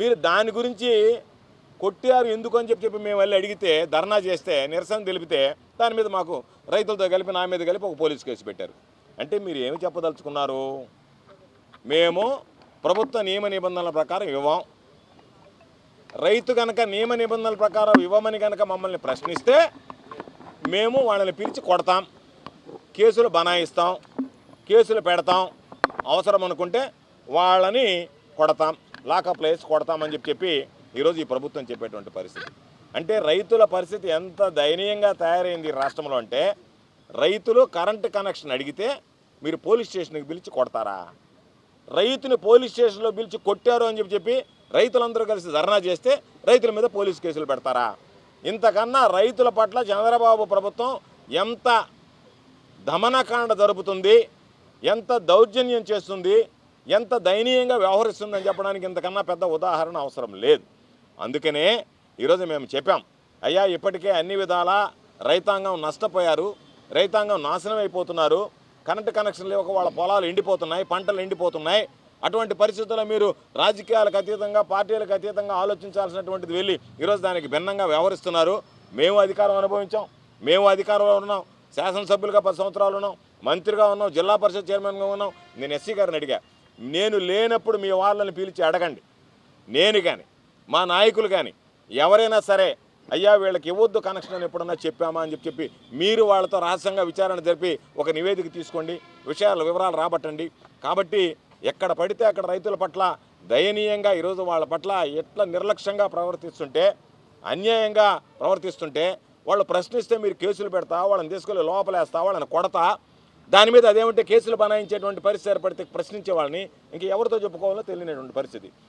మీరు దాని గురించి కొట్టారు ఎందుకు అని చెప్పి మేము వెళ్ళి అడిగితే ధర్నా చేస్తే నిరసన తెలిపితే దాని మీద మాకు రైతులతో కలిపి నా మీద కలిపి ఒక పోలీస్ కేసు పెట్టారు. అంటే మీరు ఏమి చెప్పదలుచుకున్నారు? మేము ప్రభుత్వ నియమ నిబంధనల ప్రకారం ఇవ్వం, రైతు కనుక నియమ నిబంధనల ప్రకారం ఇవ్వమని కనుక మమ్మల్ని ప్రశ్నిస్తే మేము వాళ్ళని పిలిచి కొడతాం, కేసులు బనాయిస్తాం, కేసులు పెడతాం, అవసరం అనుకుంటే వాళ్ళని కొడతాం, లాకప్లో వేసి కొడతామని చెప్పి ఈరోజు ఈ ప్రభుత్వం చెప్పేటువంటి పరిస్థితి. అంటే రైతుల పరిస్థితి ఎంత దయనీయంగా తయారైంది ఈ రాష్ట్రంలో అంటే, రైతులు కరెంటు కనెక్షన్ అడిగితే మీరు పోలీస్ స్టేషన్కి పిలిచి కొడతారా? రైతుని పోలీస్ స్టేషన్లో పిలిచి కొట్టారు అని చెప్పి రైతులందరూ కలిసి ధర్నా చేస్తే రైతుల మీద పోలీసు కేసులు పెడతారా? ఇంతకన్నా రైతుల పట్ల చంద్రబాబు ప్రభుత్వం ఎంత దమనకాండ జరుపుతుంది, ఎంత దౌర్జన్యం చేస్తుంది, ఎంత దయనీయంగా వ్యవహరిస్తుందని చెప్పడానికి ఇంతకన్నా పెద్ద ఉదాహరణ అవసరం లేదు. అందుకనే ఈరోజు మేము చెప్పాం, అయ్యా ఇప్పటికే అన్ని విధాలా రైతాంగం నష్టపోయారు, రైతాంగం నాశనం అయిపోతున్నారు, కరెంటు కనెక్షన్లు ఇవ్వక వాళ్ళ పొలాలు ఎండిపోతున్నాయి, పంటలు ఎండిపోతున్నాయి. అటువంటి పరిస్థితుల్లో మీరు రాజకీయాలకు అతీతంగా, పార్టీలకు అతీతంగా ఆలోచించాల్సినటువంటిది వెళ్ళి ఈరోజు దానికి భిన్నంగా వ్యవహరిస్తున్నారు. మేము అధికారం అనుభవించాం, మేము అధికారంలో ఉన్నాం, శాసనసభ్యులుగా 10 సంవత్సరాలు ఉన్నాం, మంత్రిగా ఉన్నాం, జిల్లా పరిషత్ చైర్మన్గా ఉన్నాం. నేను ఎస్సీ గారిని అడిగా, నేను లేనప్పుడు మీ వాళ్ళని పిలిచి అడగండి, నేను కానీ మా నాయకులు కానీ ఎవరైనా సరే అయ్యా వీళ్ళకి ఇవ్వద్దు కనెక్షన్ అని ఎప్పుడన్నా చెప్పామా అని చెప్పి మీరు వాళ్ళతో రహస్యంగా విచారణ జరిపి ఒక నివేదిక తీసుకోండి, వివరాలు రాబట్టండి. కాబట్టి ఎక్కడ పడితే అక్కడ రైతుల పట్ల దయనీయంగా ఈరోజు వాళ్ళ పట్ల ఎట్లా నిర్లక్ష్యంగా ప్రవర్తిస్తుంటే, అన్యాయంగా ప్రవర్తిస్తుంటే వాళ్ళు ప్రశ్నిస్తే మీరు కేసులు పెడతా, వాళ్ళని తీసుకెళ్ళి లోపలేస్తా, వాళ్ళని కొడతా, దాని మీద అదేమంటే కేసులు బనాయించేటువంటి పరిస్థితి ఏర్పడితే ప్రశ్నించే వాళ్ళని ఇంక ఎవరితో చెప్పుకోవాలో తెలియనటువంటి పరిస్థితి.